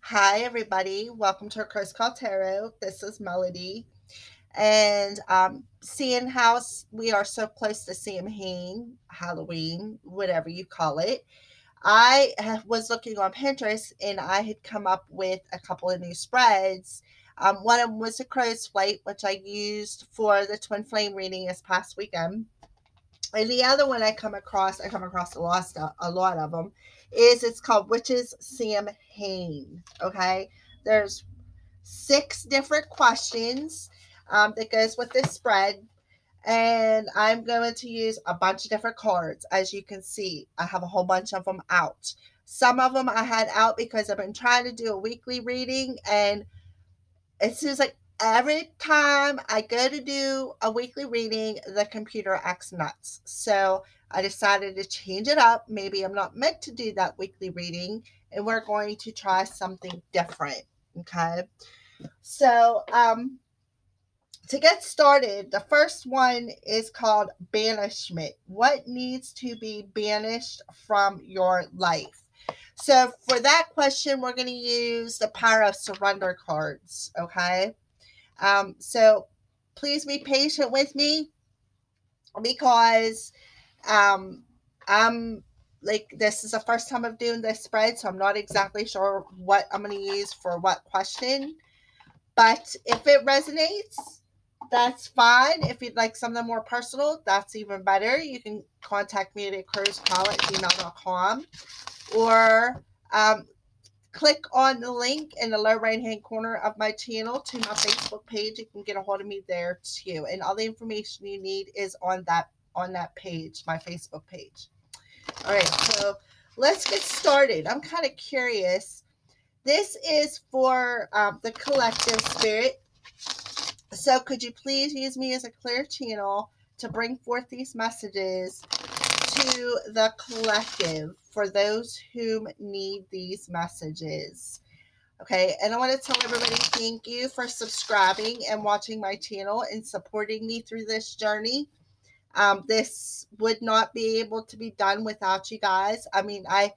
Hi, everybody. Welcome to our Curse Call Tarot. This is Melody. And seeing how we are so close to Samhain, Halloween, whatever you call it, was looking on Pinterest and I had come up with a couple of new spreads. One of them was a crow's flight, which I used for the twin flame reading this past weekend. And the other one I come across a lot of them, it's called Witches Sam Hain. Okay, there's 6 different questions that goes with this spread, and I'm going to use a bunch of different cards. As you can see, I have a whole bunch of them out. Some of them I had out because I've been trying to do a weekly reading, and it seems like every time I go to do a weekly reading, the computer acts nuts. So I decided to change it up. Maybe I'm not meant to do that weekly reading, and we're going to try something different. Okay. So, to get started, the first one is called banishment. What needs to be banished from your life? So for that question, we're going to use the power of surrender cards. Okay. So please be patient with me because I'm like, this is the first time I'm doing this spread, so I'm not exactly sure what I'm going to use for what question. But if it resonates, that's fine. If you'd like something more personal, that's even better. You can contact me at cursecall@gmail.com or click on the link in the lower right hand corner of my channel to my Facebook page. You can get a hold of me there too. And all the information you need is on that page, my Facebook page. All right, so let's get started. I'm kind of curious. This is for the collective spirit. So could you please use me as a clear channel to bring forth these messages to the collective for those whom need these messages? Okay, and I want to tell everybody thank you for subscribing and watching my channel and supporting me through this journey. This would not be able to be done without you guys. I mean, I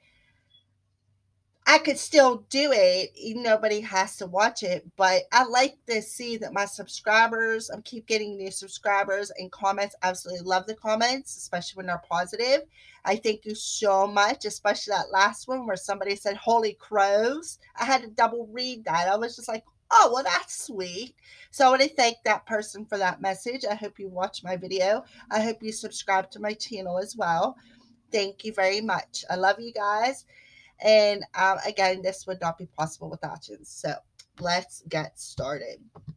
could still do it. Nobody has to watch it, but I like to see that my subscribers, I keep getting new subscribers and comments. Absolutely love the comments, especially when they're positive. I thank you so much, especially that last one where somebody said, "Holy crows." I had to double read that. I was just like, oh, well, that's sweet. So I want to thank that person for that message. I hope you watch my video. I hope you subscribe to my channel as well. Thank you very much. I love you guys. And again, this would not be possible without you. So let's get started. All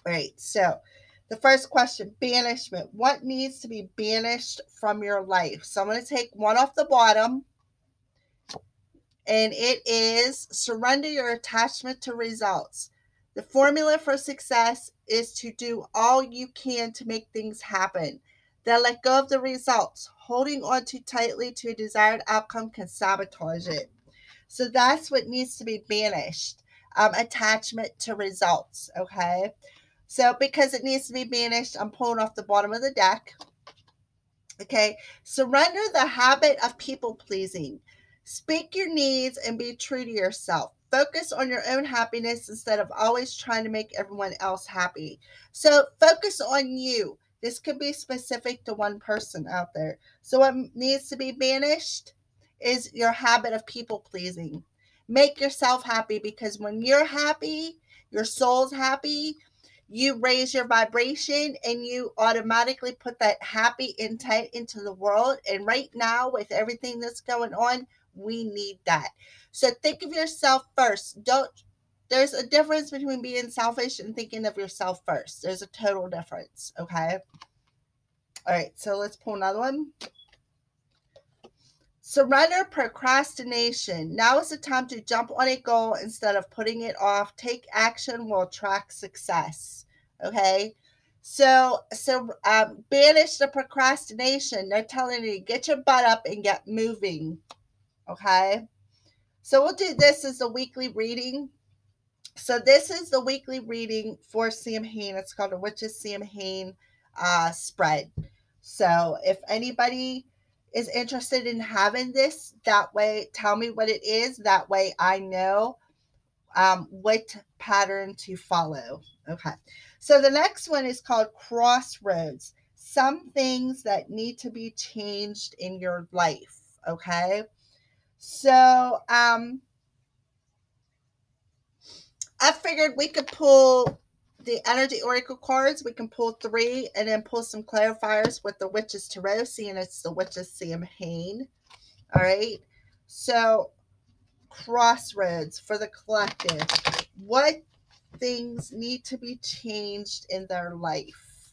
right. So the first question, banishment. What needs to be banished from your life? So I'm going to take one off the bottom. And it is surrender your attachment to results. The formula for success is to do all you can to make things happen. Then let go of the results. Holding on too tightly to a desired outcome can sabotage it. So that's what needs to be banished. Attachment to results. Okay. So because it needs to be banished, I'm pulling off the bottom of the deck. Okay. Surrender the habit of people pleasing. Speak your needs and be true to yourself. Focus on your own happiness instead of always trying to make everyone else happy. So focus on you. This could be specific to one person out there. So what needs to be banished is your habit of people pleasing. Make yourself happy, because when you're happy, your soul's happy, you raise your vibration and you automatically put that happy intent into the world. And right now, with everything that's going on, we need that. So think of yourself first. There's a difference between being selfish and thinking of yourself first. There's a total difference. Okay. All right. So let's pull another one. Surrender procrastination. Now is the time to jump on a goal instead of putting it off. Take action will attract success. Okay. So banish the procrastination. They're telling you, get your butt up and get moving. Okay. So we'll do this as the weekly reading. So this is the weekly reading for Samhain. It's called a Witches Samhain spread. So if anybody is interested in having this, that way, tell me what it is. That way I know what pattern to follow. Okay. So the next one is called crossroads. Some things that need to be changed in your life. Okay. So I figured we could pull the energy oracle cards. We can pull 3 and then pull some clarifiers with the witch's tarot, seeing it's the witch's Samhain. All right. So crossroads for the collective. What things need to be changed in their life?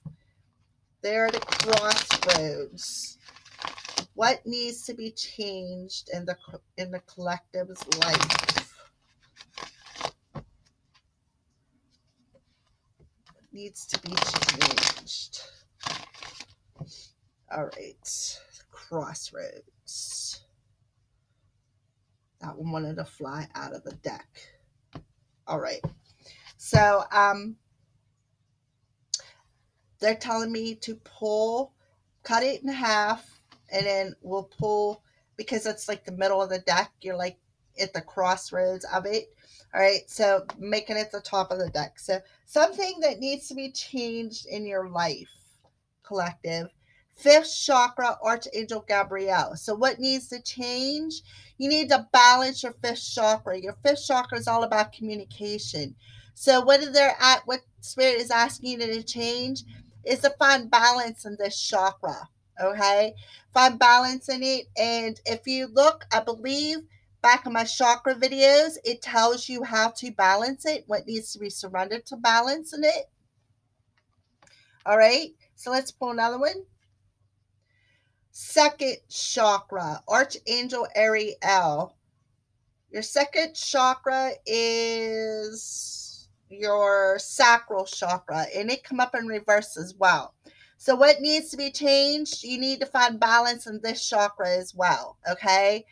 They're the crossroads. What needs to be changed in the collective's life? Needs to be changed. All right. Crossroads. That one wanted to fly out of the deck. All right. So they're telling me to cut it in half, and then we'll pull, because it's like the middle of the deck. You're like at the crossroads of it. All right. So making it the top of the deck. So something that needs to be changed in your life, collective. 5th chakra, Archangel Gabriel. So what needs to change? You need to balance your 5th chakra. Your 5th chakra is all about communication. So what Spirit is asking you to change is to find balance in this chakra. Okay? Find balance in it. And if you look, I believe back in my chakra videos, it tells you how to balance it, what needs to be surrendered to balance in it. All right? So let's pull another one. 2nd chakra, Archangel Ariel. Your 2nd chakra is your sacral chakra, and it come up in reverse as well. So what needs to be changed? You need to find balance in this chakra as well. Okay.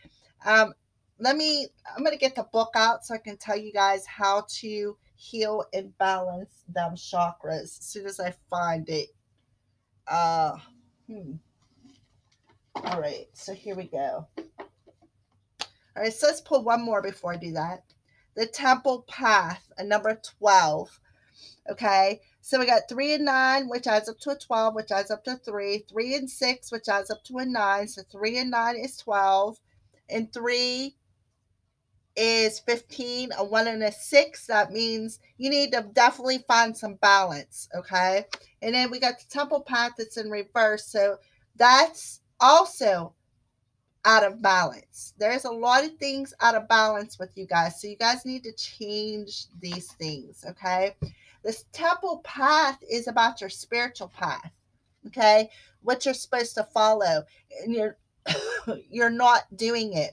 I'm going to get the book out so I can tell you guys how to heal and balance them chakras as soon as I find it. All right, so here we go. All right, so let's pull one more before I do that. The Temple Path, a number 12. Okay, so we got 3 and 9, which adds up to a 12, which adds up to 3. 3 and 6, which adds up to a 9. So 3 and 9 is 12. And 3 is 15. A 1 and a 6. That means you need to definitely find some balance. Okay, and then we got the Temple Path that's in reverse. So that's also out of balance. There's a lot of things out of balance with you guys. So you guys need to change these things, okay? This temple path is about your spiritual path, okay? What you're supposed to follow, and you're not doing it.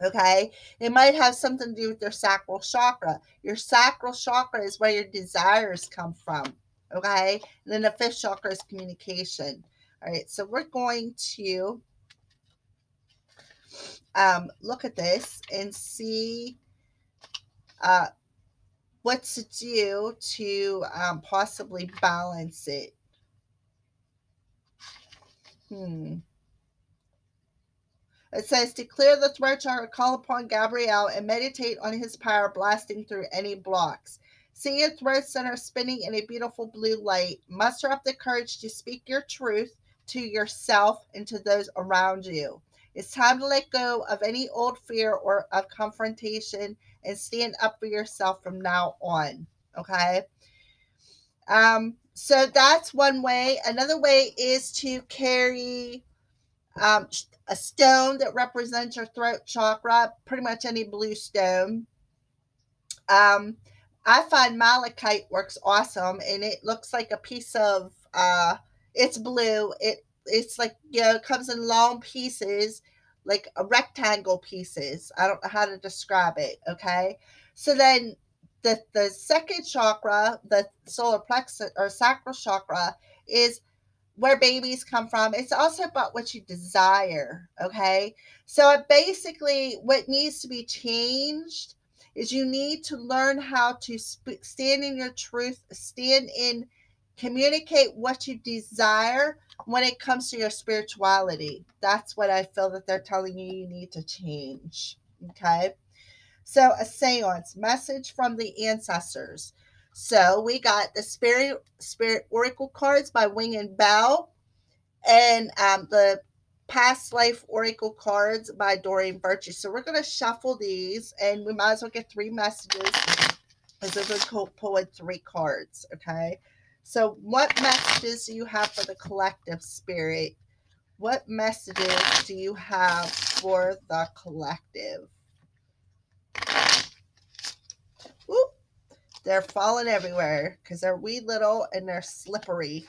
Okay, it might have something to do with your sacral chakra. Your sacral chakra is where your desires come from. Okay, and then the 5th chakra is communication. All right, so we're going to look at this and see what to do to possibly balance it. It says, declare the throat chakra, call upon Gabriel, and meditate on his power blasting through any blocks. See your throat center spinning in a beautiful blue light. Muster up the courage to speak your truth to yourself and to those around you. It's time to let go of any old fear or of confrontation and stand up for yourself from now on. Okay. So that's one way. Another way is to carry a stone that represents your throat chakra, pretty much any blue stone. I find malachite works awesome, and it looks like a piece of it's blue. It's like, it comes in long pieces, like a rectangle pieces. I don't know how to describe it. Okay, so then the 2nd chakra, the solar plexus or sacral chakra, is where babies come from. It's also about what you desire. Okay, so basically what needs to be changed is you need to learn how to stand in your truth, communicate what you desire when it comes to your spirituality. That's what I feel that they're telling you need to change. Okay, So a seance, message from the ancestors. So we got the spirit oracle cards by Wing and Bell, and the past life oracle cards by Doreen Virtue. So we're going to shuffle these, and we might as well get 3 messages as if we're pulling 3 cards. Okay. So what messages do you have for the collective spirit? What messages do you have for the collective? Whoop. They're falling everywhere because they're wee little and they're slippery.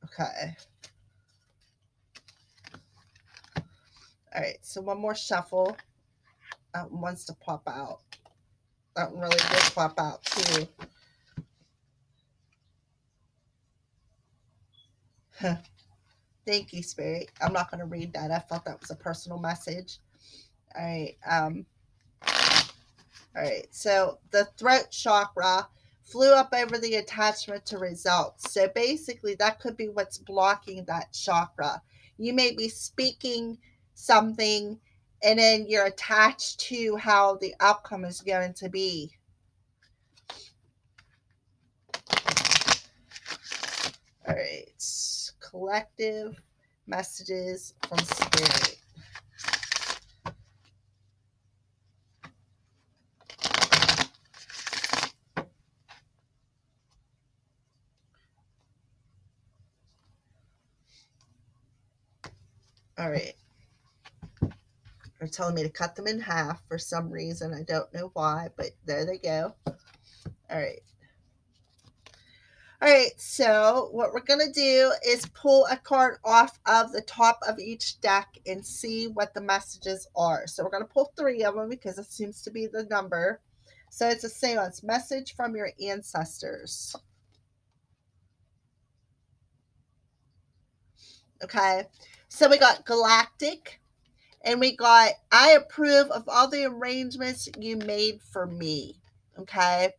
Okay. All right. So one more shuffle. That one wants to pop out. That one really did pop out too. Thank you, Spirit. I'm not going to read that. I thought that was a personal message. All right. All right. So the throat chakra flew up over the attachment to results. So basically, that could be what's blocking that chakra. You may be speaking something, and then you're attached to how the outcome is going to be. All right. Collective messages from Spirit. All right. They're telling me to cut them in half for some reason. I don't know why, but there they go. All right. All right, so what we're going to do is pull a card off of the top of each deck and see what the messages are. So we're going to pull 3 of them because it seems to be the number. So it's a seance, message from your ancestors. Okay, so we got galactic, and we got I approve of all the arrangements you made for me. Okay,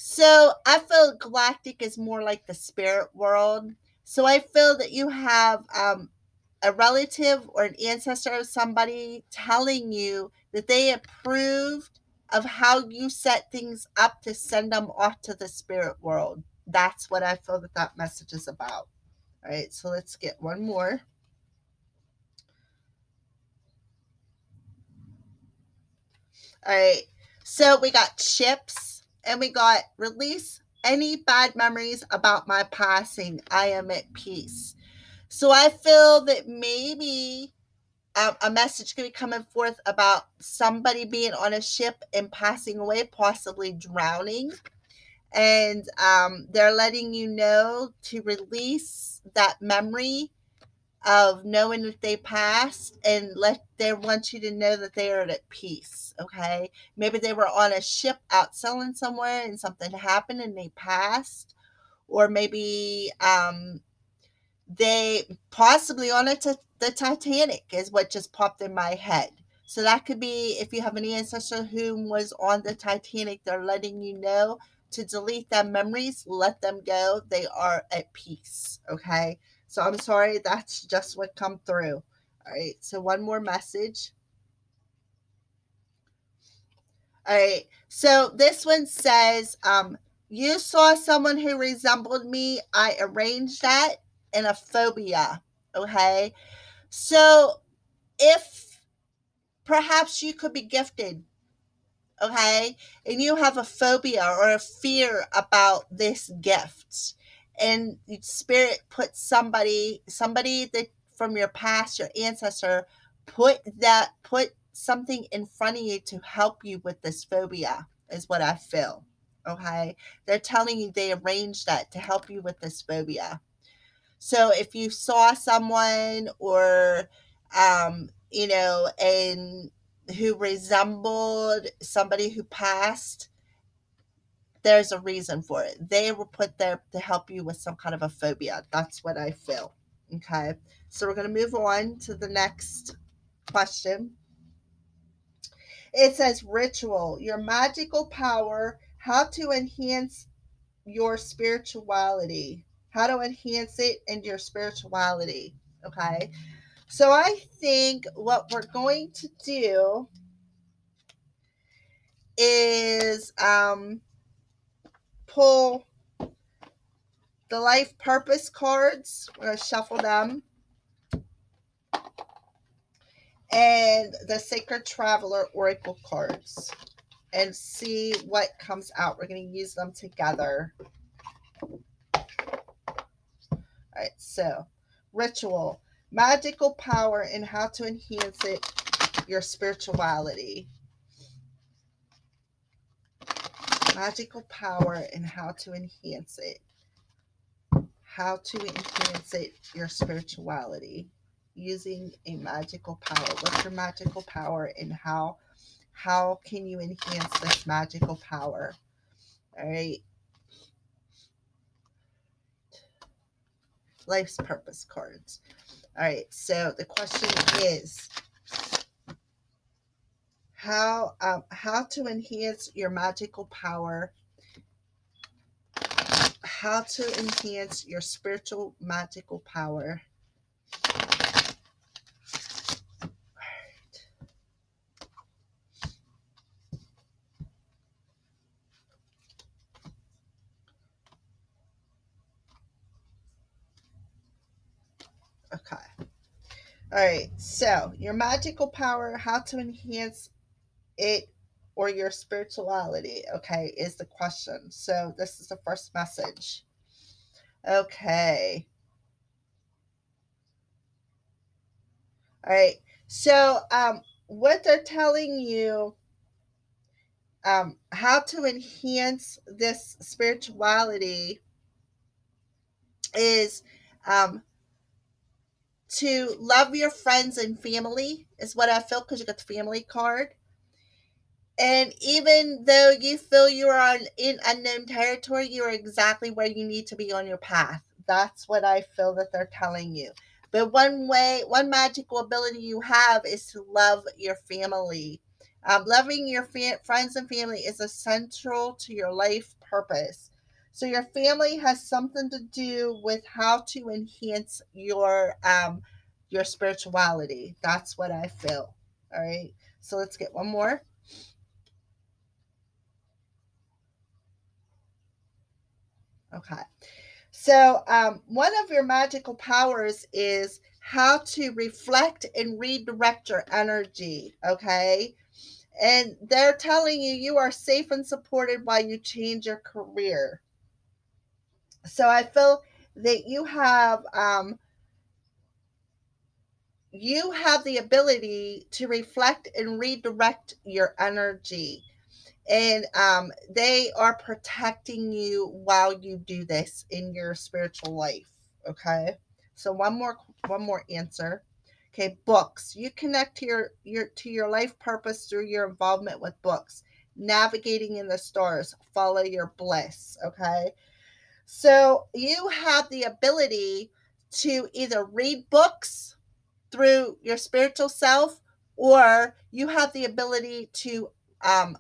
so I feel galactic is more like the spirit world. So I feel that you have a relative or an ancestor of somebody telling you that they approved of how you set things up to send them off to the spirit world. That's what I feel that that message is about. All right, so let's get one more. All right, so we got chips and we got release any bad memories about my passing. I am at peace. So I feel that maybe a message could be coming forth about somebody being on a ship and passing away, possibly drowning. And they're letting you know to release that memory of knowing that they passed, and they want you to know that they are at peace. Okay, maybe they were on a ship out sailing somewhere and something happened and they passed, or maybe they possibly on the Titanic is what just popped in my head. So that could be if you have an ancestor who was on the Titanic, they're letting you know to delete them memories, let them go. They are at peace. Okay. So I'm sorry, that's just what come through. All right. So one more message. All right. So this one says, you saw someone who resembled me. I arranged that in a phobia. Okay. So if perhaps you could be gifted, okay, and you have a phobia or a fear about this gift, and spirit put somebody that from your past, your ancestor, put something in front of you to help you with this phobia, is what I feel. Okay, they're telling you they arranged that to help you with this phobia. So if you saw someone or and who resembled somebody who passed, there's a reason for it. They were put there to help you with some kind of a phobia. That's what I feel. Okay. So we're going to move on to the next question. It says ritual, your magical power, how to enhance your spirituality. How to enhance it in your spirituality. Okay. So I think what we're going to do is pull the life purpose cards. We're going to shuffle them. And the Sacred Traveler Oracle cards. And see what comes out. We're going to use them together. All right, so ritual, magical power and how to enhance it, your spirituality. Magical power and how to enhance it. How to enhance it, your spirituality. Using a magical power. What's your magical power and how can you enhance this magical power? All right. Life's purpose cards. All right. So the question is how to enhance your magical power. How to enhance your spiritual magical power. Okay. All right. So your magical power, how to enhance it or your spirituality, okay, is the question. So this is the first message. Okay. All right. So what they're telling you, how to enhance this spirituality is to love your friends and family is what I feel, because you got the family card. And even though you feel you are in unknown territory, you are exactly where you need to be on your path. That's what I feel that they're telling you. But one magical ability you have is to love your family. Loving your friends and family is essential to your life purpose. So your family has something to do with how to enhance your spirituality. That's what I feel. All right. So let's get one more. Okay. So, one of your magical powers is how to reflect and redirect your energy. Okay. And they're telling you you are safe and supported while you change your career. So, I feel that you have the ability to reflect and redirect your energy, and they are protecting you while you do this in your spiritual life. Okay. So one more answer. Okay. Books, you connect to your life purpose through your involvement with books. Navigating in the stars, follow your bliss. Okay. So you have the ability to either read books through your spiritual self, or you have the ability to um,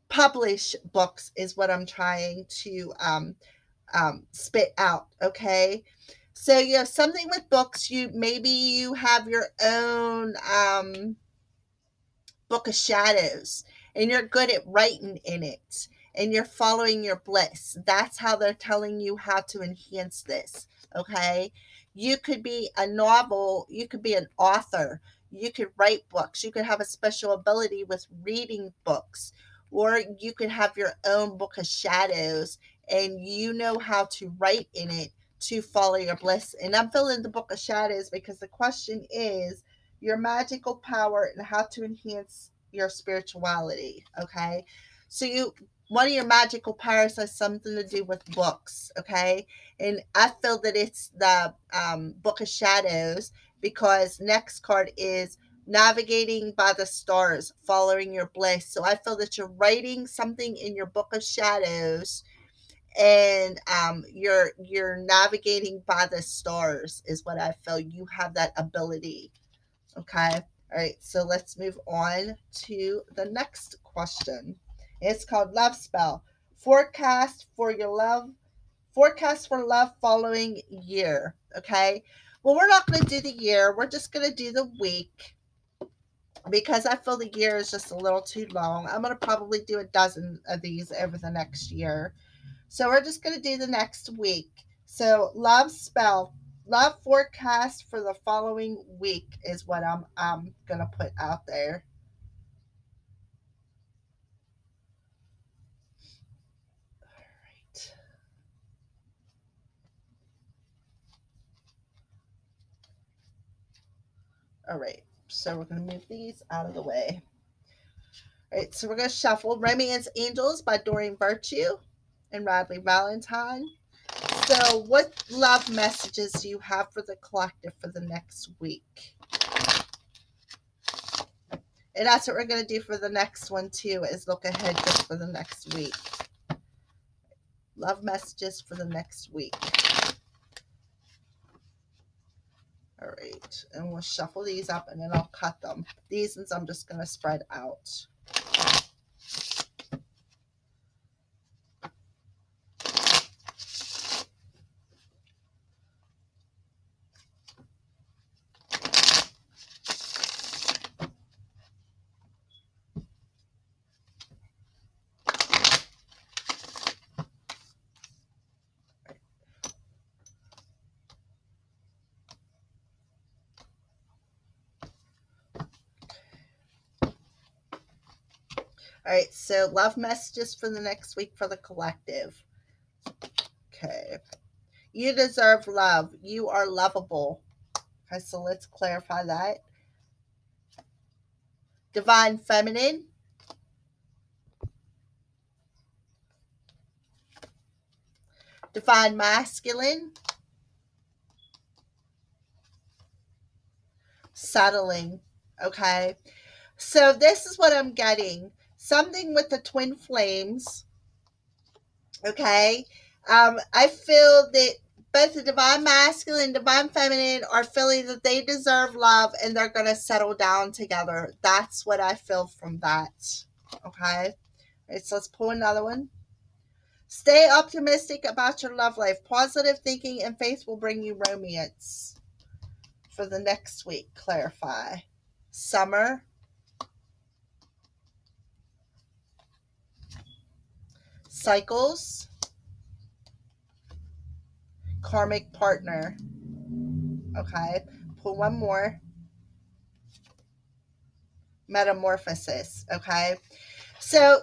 publish books is what I'm trying to spit out. Okay. So you have something with books. Maybe you have your own book of shadows, and you're good at writing in it, and you're following your bliss. That's how they're telling you how to enhance this. Okay. You could be a novel, you could be an author, you could write books, you could have a special ability with reading books, or you could have your own book of shadows and you know how to write in it to follow your bliss. And I'm filling the book of shadows because the question is your magical power and how to enhance your spirituality. Okay. So one of your magical powers has something to do with books. Okay. And I feel that it's the book of shadows, because next card is navigating by the stars, following your bliss. So I feel that you're writing something in your book of shadows, and you're navigating by the stars is what I feel. You have that ability. Okay. All right. So let's move on to the next question. It's called Love Spell. Forecast for your love. Forecast for love following year. Okay. Well, we're not going to do the year. We're just going to do the week. because I feel the year is just a little too long. I'm going to probably do a dozen of these over the next year. So we're just going to do the next week. So love forecast for the following week is what I'm going to put out there. Right. All right. So we're going to move these out of the way. All right. So we're going to shuffle Romance Angels by Doreen Virtue and Radley Valentine. So, what love messages do you have for the collective for the next week? And that's what we're going to do for the next one, too, is look ahead just for the next week. Love messages for the next week. All right. And we'll shuffle these up and then I'll cut them. These ones I'm just going to spread out. All right, so love messages for the next week for the collective. Okay. You deserve love. You are lovable. Okay, so let's clarify that. Divine feminine. Divine masculine. Settling. Okay. So this is what I'm getting. Something with the twin flames. Okay. I feel that both the divine masculine and divine feminine are feeling that they deserve love and they're going to settle down together. That's what I feel from that. Okay. All right, so let's pull another one. Stay optimistic about your love life. Positive thinking and faith will bring you romance. For the next week, clarify. Summer. Cycles. Karmic partner. Okay. Pull one more. Metamorphosis. Okay. So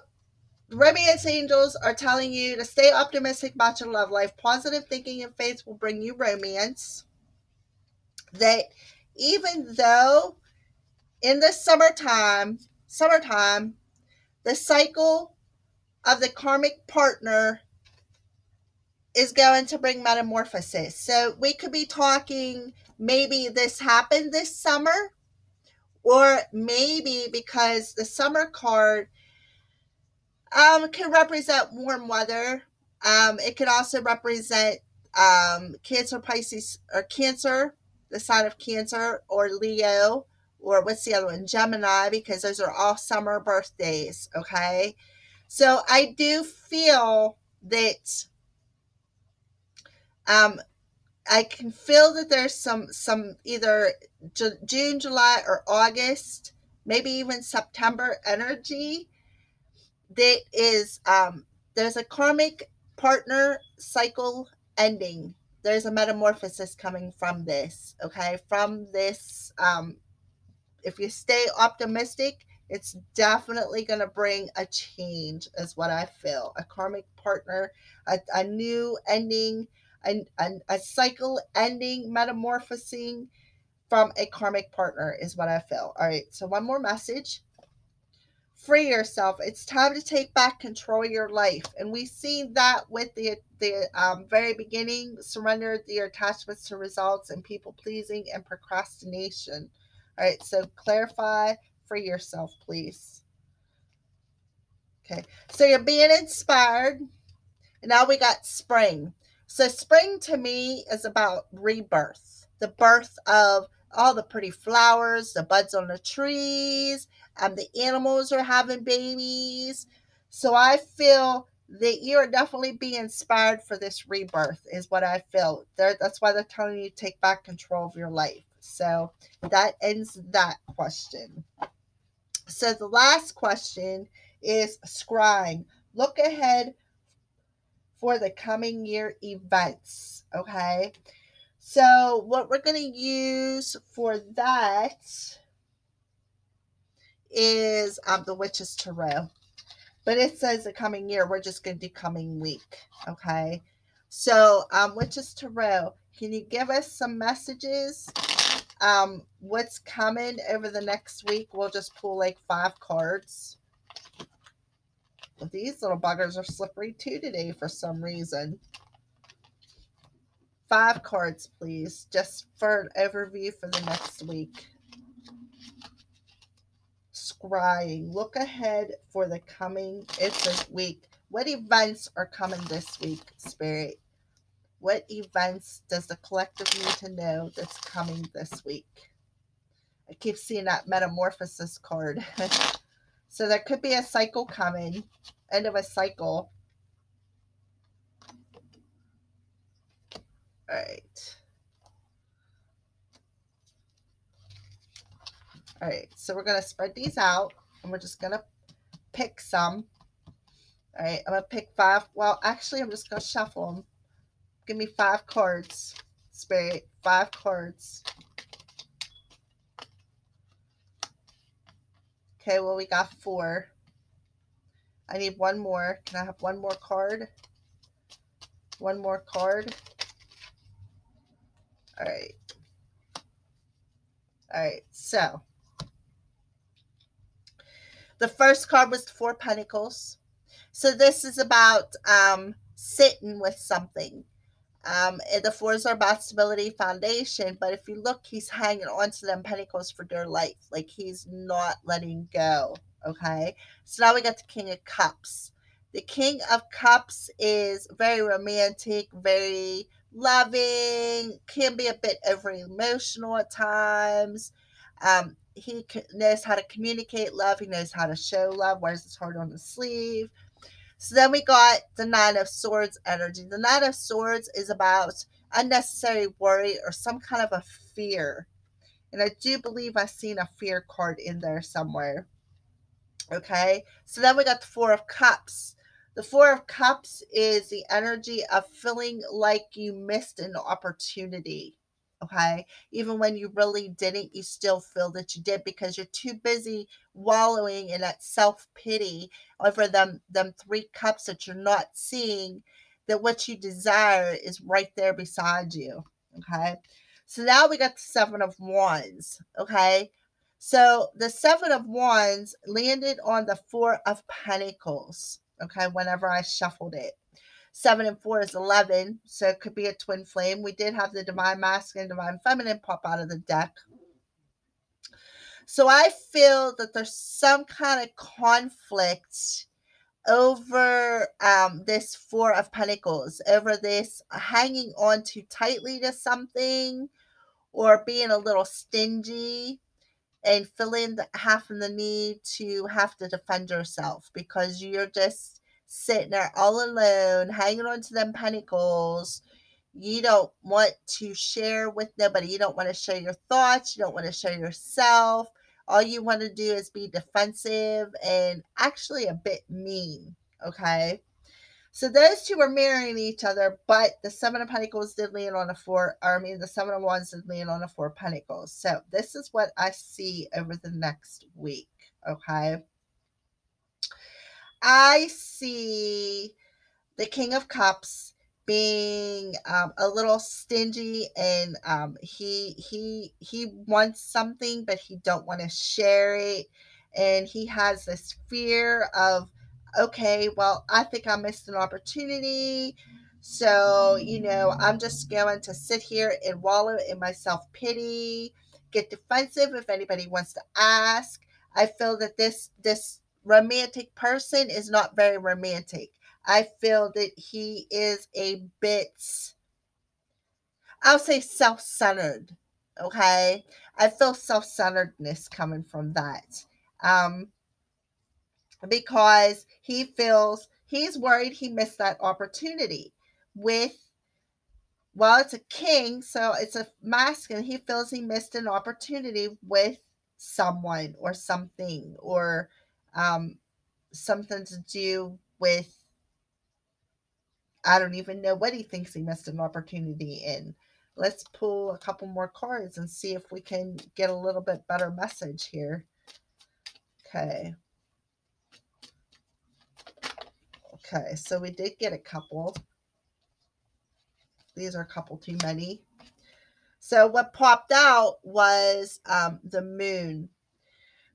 Romance Angels are telling you to stay optimistic about your love life. Positive thinking and faith will bring you romance. That even though in the summertime, the cycle of the karmic partner is going to bring metamorphosis. So we could be talking maybe this happened this summer, or maybe because the summer card can represent warm weather. It could also represent Cancer, Pisces, or Cancer, the sign of Cancer, or Leo, or what's the other one? Gemini, because those are all summer birthdays. Okay. So I do feel that I can feel that there's some either June, July, or August, maybe even September energy that is there's a karmic partner cycle ending. There's a metamorphosis coming from this. Okay, from this. If you stay optimistic, it's definitely going to bring a change, is what I feel. A karmic partner, a new ending, a cycle ending, metamorphosing from a karmic partner is what I feel. All right, so one more message. Free yourself. It's time to take back control of your life. And we see that with the very beginning, surrender your attachments to results and people pleasing and procrastination. All right, so clarify for yourself, please. Okay, so you're being inspired. And now we got spring. So spring to me is about rebirth, the birth of all the pretty flowers, the buds on the trees, the animals are having babies. So I feel that you're definitely being inspired for this rebirth, is what I feel. That's why they're telling you to take back control of your life. So that ends that question. So the last question is scrying. Look ahead for the coming year events. Okay. So what we're going to use for that is the Witch's Tarot. But it says the coming year. We're just going to do coming week. Okay. So Witch's Tarot, can you give us some messages? What's coming over the next week? We'll just pull like 5 cards. Well, these little buggers are slippery too today for some reason. 5 cards, please, just for an overview for the next week. Scrying. Look ahead for the coming week. What events are coming this week, Spirit? What events does the collective need to know that's coming this week? I keep seeing that Metamorphesis card. So there could be a cycle coming, end of a cycle. All right. All right, so we're going to spread these out, and we're just going to pick some. All right, I'm going to pick 5. Well, actually, I'm just going to shuffle them. Give me 5 cards, Spirit. 5 cards. Okay, well, we got 4. I need 1 more. Can I have 1 more card? 1 more card. All right. All right, so the first card was the 4 Pentacles. So this is about sitting with something. And the 4s are about stability, foundation. But if you look, he's hanging on to them Pentacles for dear life. Like he's not letting go. Okay. So now we got the King of Cups. The King of Cups is very romantic, very loving, can be a bit over emotional at times. He knows how to communicate love. He knows how to show love, wears his heart on his sleeve. So then we got the 9 of Swords energy. The 9 of Swords is about unnecessary worry or some kind of a fear. And I do believe I've seen a fear card in there somewhere. Okay. So then we got the 4 of Cups. The 4 of Cups is the energy of feeling like you missed an opportunity. Okay. Even when you really didn't, you still feel that you did because you're too busy wallowing in that self-pity over them 3 cups that you're not seeing, that what you desire is right there beside you. Okay. So now we got the 7 of Wands. Okay. So the 7 of Wands landed on the 4 of Pentacles. Okay. Whenever I shuffled it. 7 and 4 is 11, so it could be a twin flame. We did have the Divine Masculine, Divine Feminine pop out of the deck. So I feel that there's some kind of conflict over this 4 of Pentacles, over this hanging on too tightly to something or being a little stingy and having the need to have to defend yourself because you're just sitting there all alone, hanging on to them Pentacles. You don't want to share with nobody. You don't want to share your thoughts. You don't want to share yourself. All you want to do is be defensive and actually a bit mean. Okay. So those two were marrying each other, but the 7 of Pentacles did land on the 7 of Wands did land on a 4 of Pentacles. So this is what I see over the next week. Okay. I see the King of Cups being a little stingy, and he wants something, but he don't want to share it, and he has this fear of, okay, well, I think I missed an opportunity, so I'm just going to sit here and wallow in my self-pity, get defensive if anybody wants to ask. I feel that this romantic person is not very romantic. I feel that he is a bit, I'll say, self-centered. Okay. I feel self-centeredness coming from that. Because he's worried he missed that opportunity well, it's a king, so it's a masculine. He feels he missed an opportunity with someone or something, or um, something to do with, I don't even know what he thinks he missed an opportunity in. Let's pull a couple more cards and see if we can get a little bit better message here. Okay. Okay, so we did get a couple. These are a couple too many. So what popped out was the moon.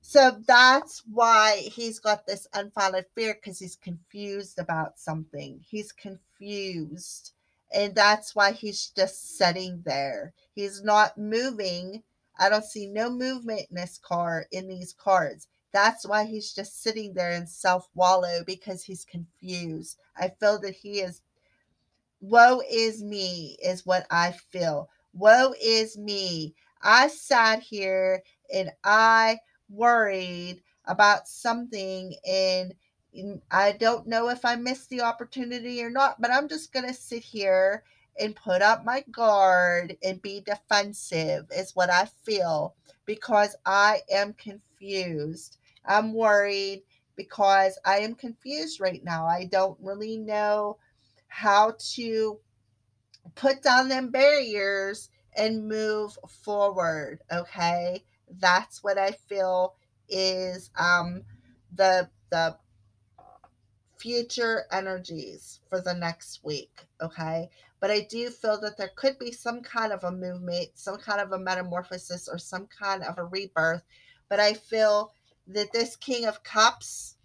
So that's why he's got this unfounded fear, because he's confused about something. He's confused. And that's why he's just sitting there. He's not moving. I don't see no movement in this card, in these cards. That's why he's just sitting there in self wallow, because he's confused. I feel that he is, woe is me, is what I feel. Woe is me. I sat here and I worried about something, and I don't know if I missed the opportunity or not, but I'm just going to sit here and put up my guard and be defensive, is what I feel, because I am confused. I'm worried because I am confused right now. I don't really know how to put down them barriers and move forward. Okay, that's what I feel is the future energies for the next week. Okay, but I do feel that there could be some kind of a movement, some kind of a metamorphosis, or some kind of a rebirth. But I feel that this King of Cups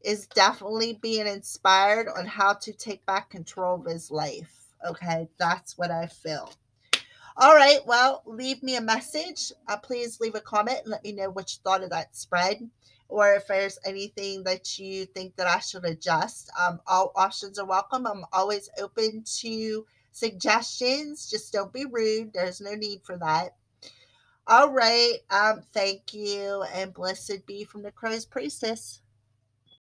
is definitely being inspired on how to take back control of his life. Okay, that's what I feel. All right, well, leave me a message. Please leave a comment and let me know what you thought of that spread, or if there's anything that you think that I should adjust. All options are welcome. I'm always open to suggestions. Just don't be rude. There's no need for that. All right. Thank you, and blessed be from the Crow's Priestess.